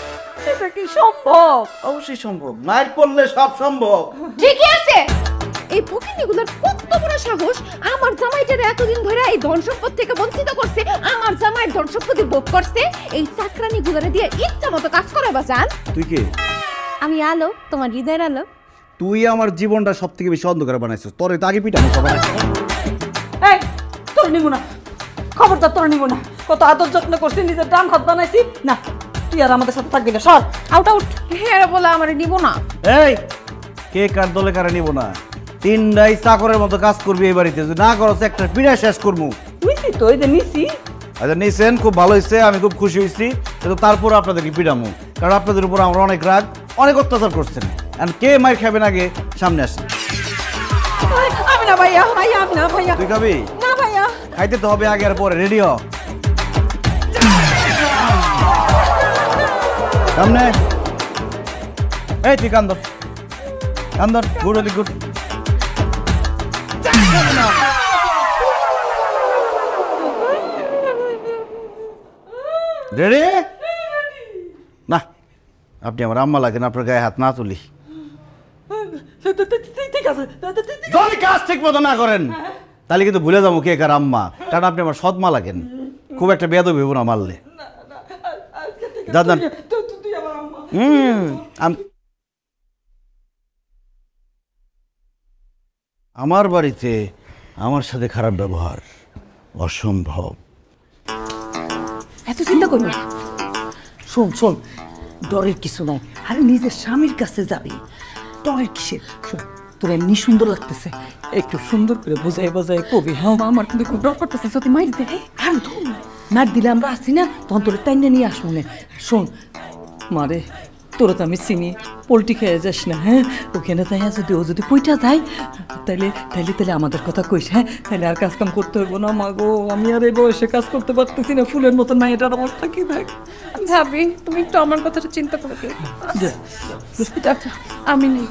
এটা কি সম্ভব? অবশ্যই সম্ভব, নাইট পড়লে সব সম্ভব। ঠিকই আছে। এই ফকিনীগুলোর কত বড় সাহস, আমার জামাইটারে এতদিন ধরে এই ধন সম্পদ থেকে বঞ্চিত করছে, আমার জামাই ধন সম্পত্তি ভোগ করছে, এই চাকরানিগুলোরে দিয়ে ইচ্ছা মতো কাজ করাবা জান। তুই কে? আমি আলো, তোমার হৃদয়ের আলো। তুই আমার জীবনটা সব থেকে বেশি অন্ধকার বানাইছিস, তোর তো আগে পিটানো সবাই। এই তোর নিব না, খবরদার তোর নিব না। কত আদর যত্ন করছি, নিজের ডান হাত বানাইছি না। তুই আর আমাদের সাথে থাকবি না, সর আউট আউট। হ্যাঁ বলে আমার নিব না। এই কে কার দলে কারে নিব না? তিনটাই চাকরের মতো কাজ করবি এই বাড়িতে, যদি না করো একটা পিড়া শেষ করবো। নিছি তো, এই যে নিছি। আচ্ছা নিছেন, খুব ভালো হয়েছে, আমি খুব খুশি হয়েছি, কিন্তু তারপর আপনাদেরকে পিড়ামু, কারণ আপনাদের উপর আমার অনেক রাগ, অনেক অত্যাচার করছেন। আর কে মার খাবেন আগে সামনে আসেন। আমি না ভাইয়া, ভাইয়া আমি না ভাইয়া। তুই খাবি? না ভাইয়া। খাইতে তো হবে আগে আর পরে, রেডি হ। সামনে এই তুই Kandar Kandar, good ওদি good. Ready? না, আপনি আমার আম্মা লাগেন, আপনার গায়ে হাত না তুলি। ঠিক আছে, যদি কাজ ঠিক মতো না করেন তাহলে কিন্তু ভুলে যাবো কে কার আম্মা, কারণ আপনি আমার সৎ মা লাগেন। খুব একটা বেয়াদবি হইব না মারলে। যান আমার বাড়িতে আমার সাথে খারাপ ব্যবহার অসম্ভব। এত চিন্তা করো না। শোন শোন, ডরের কিছু নাই, আরে নিজের স্বামীর কাছে যাবি, ডরের কিসের? শোন, তোর এমনি সুন্দর লাগতেছে, একটু সুন্দর করে বোঝাই বোঝাই কবি। হ্যাঁ আমার কিন্তু খুব ডর করতেছে, যদি মারি দেয়। আর মার দিলে আমরা আসি না, তখন তোর টাইনে নিয়ে আসবো না। শোন মারে, তোরা তো আমি চিনি, পোল্ট্রি খেয়ে যাস না। হ্যাঁ ওখানে তাই যদি ও যদি পইটা যায় তাইলে তাইলে তাহলে আমাদের কথা কইস। হ্যাঁ তাহলে আর কাজ কাম করতে হইব না। মা গো, আমি আর এই বয়সে কাজ করতে পারতেছি না, ফুলের মতন না, এটার অবস্থা কি দেখ। ভাবি তুমি একটু আমার কথাটা চিন্তা করে দিও। আমি নেই।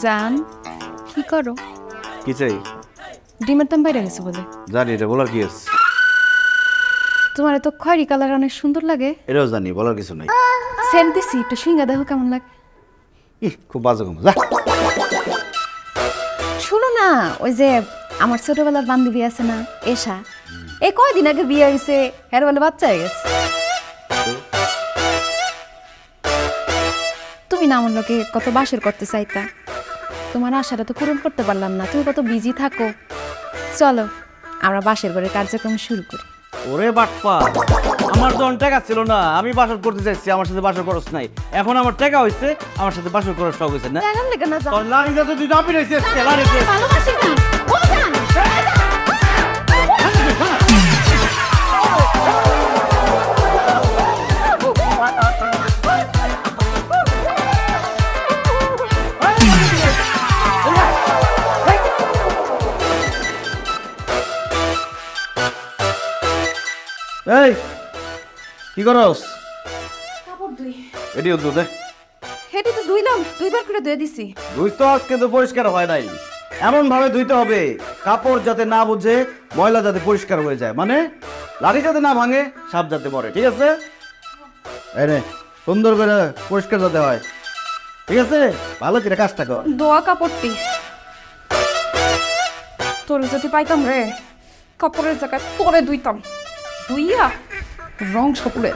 জান কি করো? কি চাই? ডিমের দাম বাইরে গেছে বলে। জানি, এটা বলার কি আছে? তোমার তো খয়েরি কালার অনেক সুন্দর লাগে। এটাও জানি, বলার কিছু নাই। সেন্ট দিছি, একটু সিঙ্গা দেখো কেমন লাগে। খুব বাজে কম। যা শুনো না, ওই যে আমার ছোটবেলার বান্ধবী আছে না এশা, এই কয়দিন আগে বিয়ে হয়েছে, এর বলে বাচ্চা হয়ে গেছে। তুমি না আমার লোকে কত বাসের করতে চাইতা, তোমার আশাটা তো পূরণ করতে পারলাম না। তুমি কত বিজি থাকো, চলো আমরা বাসের ঘরের কার্যক্রম শুরু করি। ওরে বাটপা, আমার তো অনেক টাকা ছিল না, আমি বাসর করতে চাইছি, আমার সাথে বাসর খরচ নাই। এখন আমার টাকা হইছে, আমার সাথে বাসর খরচ সব হইছে না। দেখান লেগে না যাও। তোর লাড়িটা তো তুই নাপি রইছিস, লাড়িতে ভালোবাসি না ও জান। এই কি করস? কাপড় ধুই। এডিও তো দে। হেঁটে তো ধুইলাম, 2 বার করে ধুয়ে দিছি। ধুইছ আজকে তো পরিষ্কার হয় নাই। এমন ভাবে ধুইতে হবে কাপড় যাতে না বুঝে, ময়লা যাতে পরিষ্কার হয়ে যায়, মানে লাঠি যাতে না ভাঙে, সাপ যাতে মরে, ঠিক আছে? এই নে সুন্দর করে পরিষ্কার যাতে হয়, ঠিক আছে? ভালো করে কাজটা কর। দোয়া কাপড়টি তোর যদি পাইতাম রে, কাপড়ের জায়গায় তোরে ধুইতাম, ধুইয়া রং সপুলে।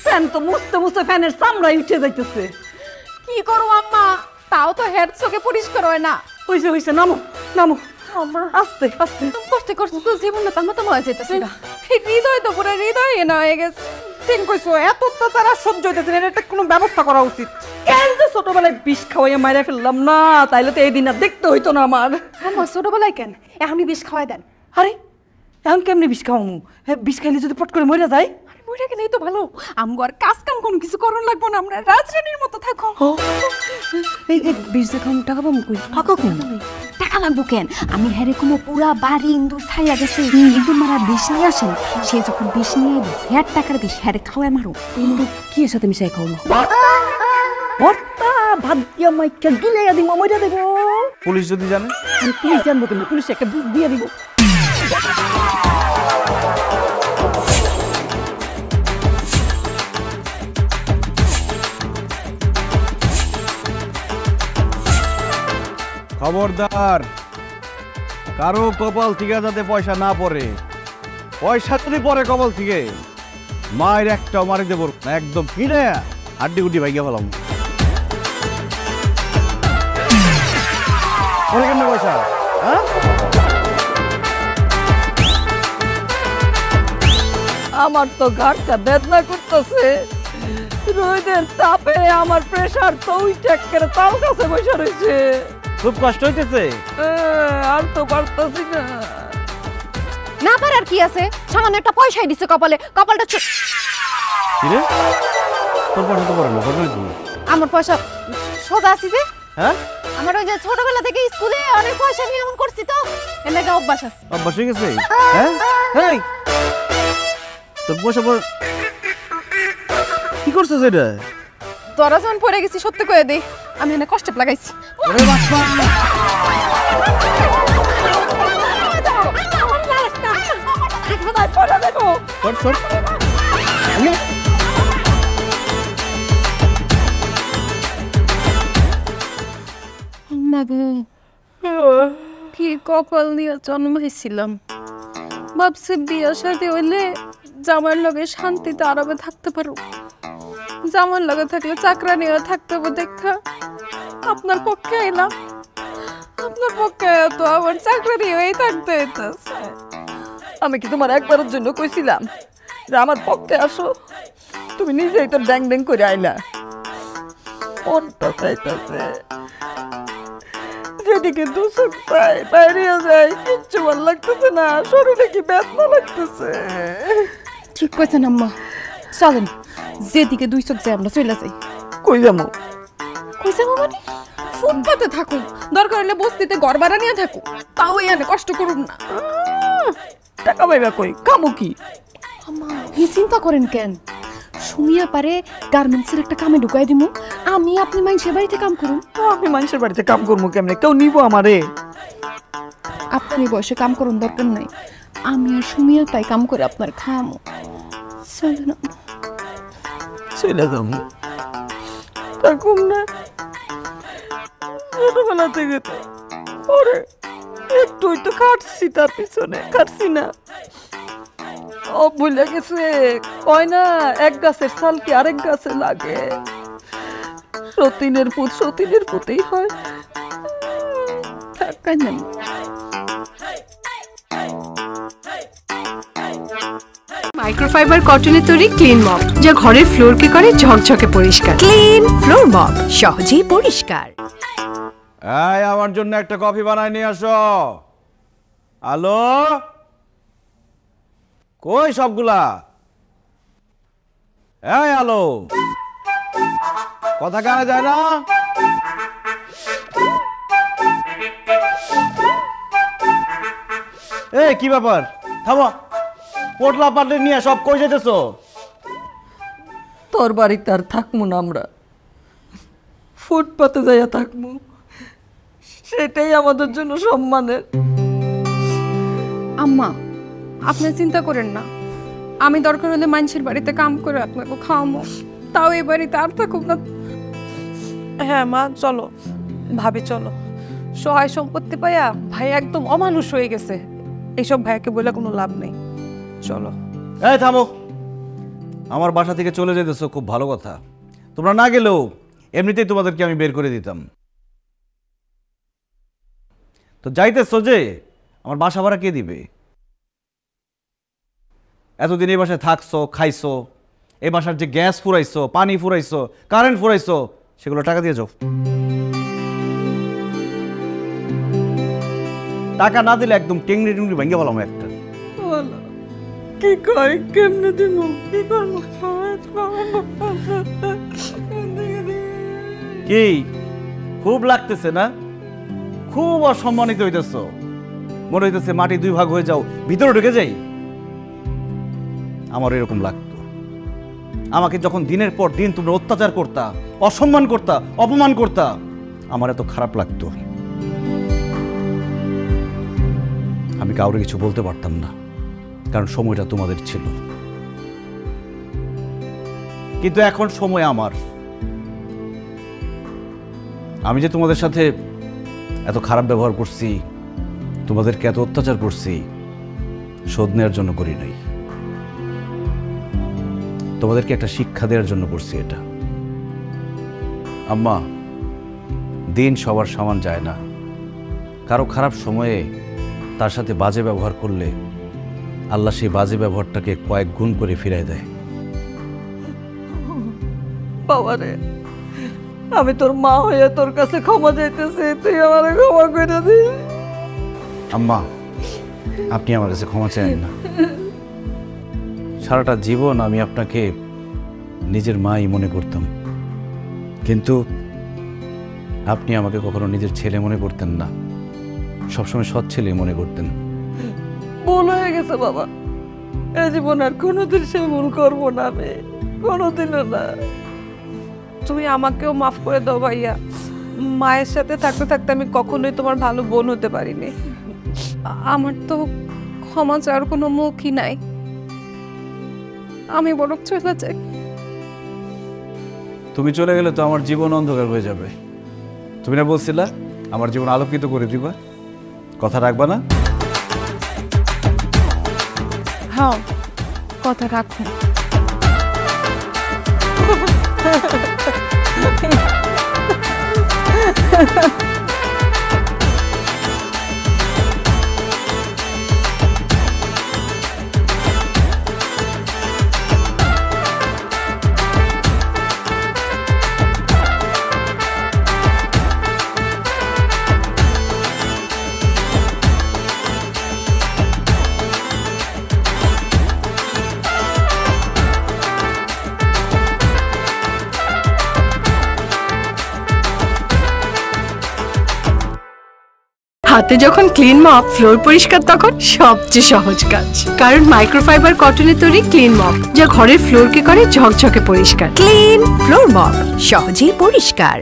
ফ্যান তো মুছতে মুছতে ফ্যানের চামড়াই উঠে যাইতেছে। কি করো আম্মা, তাও তো হেড চোখে পরিষ্কার হয় না। হইছে হইছে, নামো নামো, আস্তে আস্তে। তুমি কষ্ট করছো তো জীবনটা তার মতো হয়ে যেতেছে না। হৃদয় তো পুরো হৃদয় এ হয়ে গেছে। ঠিক কইছো, এত অত্যাচার আর সহ্য হইতেছে না, এটা কোনো ব্যবস্থা করা উচিত। কেন যে ছোটবেলায় বিষ খাওয়াইয়া মাইরা ফেললাম না, তাইলে তো এই দিন আর দেখতে হইতো না আমার। আম্মা ছোটবেলায় কেন এখনই বিষ খাওয়াই দেন। আরে এখন কেমনি বিষ খাওয়ামু? হ্যাঁ, বিষ খাইলে যদি পট করে মরে যায়? মরে গেলেই তো ভালো, আমগো আর কাজ কাম কোনো কিছু করন লাগবো না, আমরা রাজরানীর মতো থাকো। এই বিষ যে খাওয়ামু, টাকা পাবো কই? টাকা কই? টাকা লাগবো কেন? আমি হেরে কোনো পুরা বাড়ি ইন্দুর ছাইয়া গেছে, ইন্দুর মারা বিষ নিয়ে আসেন। সে যখন বিষ নিয়ে আইব, হের টাকার বিষ হেরে খাওয়ায় মারো। ইন্দুর কি এর সাথে মিশাই খাওয়ানো? ভর্তা ভাত দিয়া মাইকা গিলাইয়া দিব, মইরা দেব। পুলিশ যদি জানে? আমি পুলিশ জানবো কেন? পুলিশ একটা বুঝ দিয়ে দিব। খবরদার, কারো কপাল থেকে যাতে পয়সা না পড়ে। পয়সা যদি পড়ে কপাল থেকে, মায়ের একটাও মারি দেব না, একদম ফিরে হাড্ডি গুড্ডি ভাইগা ফেলাম। পরে কেন পয়সা? হ্যাঁ, আমার তো ঘাটটা বেদনা করতেছে, রোদের তাপে আমার প্রেসার তো উইটা একেবারে তাল কাছে বসে রয়েছে। খুব কষ্ট হইতেছে? আর তো পারতাছি না। না পারার কি আছে, সামান্য একটা পয়সাই দিছে কপালে, কপালটা কি রে? তোর পয়সা তো পড়ে না, পড়বে কি? আমার পয়সা সোজা আছে যে। হ্যাঁ, আমার ওই যে ছোটবেলা থেকে স্কুলে অনেক পয়সা নিয়ে এমন করছি তো, এর লাগে অভ্যাস আছে। অভ্যাস হয়ে গেছে? হ্যাঁ, এই তোর পয়সা পড়ে কি করছিস এটা? তোরা যখন পড়ে গেছি সত্যি করে দে, আমি এনে কষ্ট লাগাইছি। ওরে বাপ্পা, সর সর। কি কপাল নিয়ে জন্ম হয়েছিলাম, ভাবছি বিয়ের সাথে হইলে জামার লগে শান্তিতে আরামে থাকতে পারো, জামার লগে থাকলে চাকরা নিয়ে থাকতে হবে। দেখা আপনার পক্ষে এলাম, আপনার পক্ষে তো আমার চাকরি হয়েই থাকতে হইতেছে। আমি কি তোমার একবারের জন্য কইছিলাম যে আমার পক্ষে আসো? তুমি নিজেই তো ড্যাং ড্যাং করে আইলা। মনটা চাইতেছে, যেদিকে দুসুক চাই বাইরে যাই, কিচ্ছু ভালো লাগতেছে না, শরীরে কি বেদনা লাগতেছে। ঠিক কইছেন আম্মা, চলেন যেদিকে 2 চোখ যায় আমরা চলে যাই। কই যাবো? কই যাবো মানে? ফুটপাতে থাকুন, দরকার হলে বস্তিতে ঘর ভাড়া নিয়ে থাকুন, তাও এনে কষ্ট করুন না। টাকা পাইবা কই? কামো কি? আম্মা কি চিন্তা করেন কেন? সুমিয়া পারে গার্মেন্টসের একটা কামে ঢুকাই দিমু, আমি আপনি মানুষের বাড়িতে কাম করুন। আমি মানুষের বাড়িতে কাম করবো কেমনে? কেউ নিব আমারে? আপনি বয়সে কাম করুন দরকার নাই, আমি আর সুমিয়া তাই কাম করে আপনার খাওয়ামো। চলেন আপা। চলে যাবো, থাকুম না। ছোটবেলা থেকে তো ওরে একটুই তো কাটছি, তার পিছনে কাটছি না। ও ভুলে গেছে, কয় না এক গাছের ছাল কি আরেক গাছে লাগে, সতীনের পুত সতীনের পুতেই হয়। থাকেন না মাইক্রোফাইবার কটনের তৈরি ক্লিন মপ, যা ঘরের ফ্লোরকে করে ঝকঝকে পরিষ্কার। ক্লিন ফ্লোর মপ, সহজেই পরিষ্কার। এই আমার জন্য একটা কফি বানায় নিয়ে আসো। হ্যালো, কই সবগুলা? এই হ্যালো, কথা কানে যায় না? এই কি ব্যাপার? থামো, পোটলা পাটলি নিয়ে সব কই যেতেছো? তোর বাড়িতে আর থাকবো না, আমরা ফুটপাতে যাইয়া থাকবো, সেটাই আমাদের জন্য সম্মানের। আম্মা, আপনি চিন্তা করেন না, আমি দরকার হলে মানুষের বাড়িতে কাম করে আপনাকে খাওয়াবো, তাও এই বাড়িতে আর থাকুক না। হ্যাঁ মা, চলো ভাবি, চলো। সহায় সম্পত্তি পাইয়া ভাই একদম অমানুষ হয়ে গেছে, এইসব ভাইয়াকে বলে কোনো লাভ নেই, চলো। এই থামো, আমার বাসা থেকে চলে যেতেছো, খুব ভালো কথা। তোমরা না গেলেও এমনিতেই তোমাদেরকে আমি বের করে দিতাম। তো যাইতেছো যে, আমার বাসা ভাড়া কে দিবে? এতদিন এই বাসায় থাকছো, খাইছো, এই বাসার যে গ্যাস ফুরাইছো, পানি ফুরাইছো, কারেন্ট ফুরাইছো, সেগুলো টাকা দিয়ে যাও। টাকা না দিলে একদম টেংরি টেংরি ভেঙে বললাম একটা। কি কয়, কেমনে দিব, কি করবো? কি খুব লাগতেছে না? খুব অসম্মানিত হইতেছ, মনে হইতেছে মাটি দুই ভাগ হয়ে যাও, ভিতরে ঢুকে যাই। আমার এরকম লাগতো। আমাকে যখন দিনের পর দিন তোমরা অত্যাচার করতা, অসম্মান করতা, অপমান করতা, আমার এত খারাপ লাগতো। আমি কাউরে কিছু বলতে পারতাম না, কারণ সময়টা তোমাদের ছিল। কিন্তু এখন সময় আমার। আমি যে তোমাদের সাথে এত খারাপ ব্যবহার করছি, তোমাদেরকে এত অত্যাচার করছি, শোধ নেওয়ার জন্য করি নাই, তোমাদেরকে একটা শিক্ষা দেওয়ার জন্য করছি এটা। আম্মা, দিন সবার সমান যায় না। কারো খারাপ সময়ে তার সাথে বাজে ব্যবহার করলে আল্লাহ সেই বাজে ব্যবহারটাকে কয়েক গুণ করে ফিরাই দেয়। বাবারে, আমি তোর মা হয়ে তোর কাছে ক্ষমা চাইতেছি, তুই আমারে ক্ষমা করে দিস। আম্মা, আপনি আমার কাছে ক্ষমা চান না। সারাটা জীবন আমি আপনাকে নিজের মাই মনে করতাম, কিন্তু আপনি আমাকে কখনো নিজের ছেলে মনে করতেন না, সবসময় সৎ ছেলে মনে করতেন। ভুল হয়ে গেছে বাবা, এই জীবন আর কোনোদিন সে ভুল করবো না, আমি কোনোদিনও না। তুমি আমাকেও মাফ করে দাও ভাইয়া, মায়ের সাথে থাকতে থাকতে আমি কখনোই তোমার ভালো বোন হতে পারিনি। আমার তো ক্ষমা চাওয়ার কোনো মুখই নাই, আমি বরং চলে যাই। তুমি চলে গেলে তো আমার জীবন অন্ধকার হয়ে যাবে। তুমি না বলছিলা আমার জীবন আলোকিত করে দিবা, কথা রাখবা না? হ্যাঁ, কথা রাখুন। হাতে যখন ক্লিন মপ ফ্লোর পরিষ্কার তখন সবচেয়ে সহজ কাজ, কারণ মাইক্রোফাইবার কটনের তৈরি ক্লিন মপ যা ঘরের ফ্লোরকে করে ঝকঝকে পরিষ্কার। ক্লিন ফ্লোর মপ, সহজেই পরিষ্কার।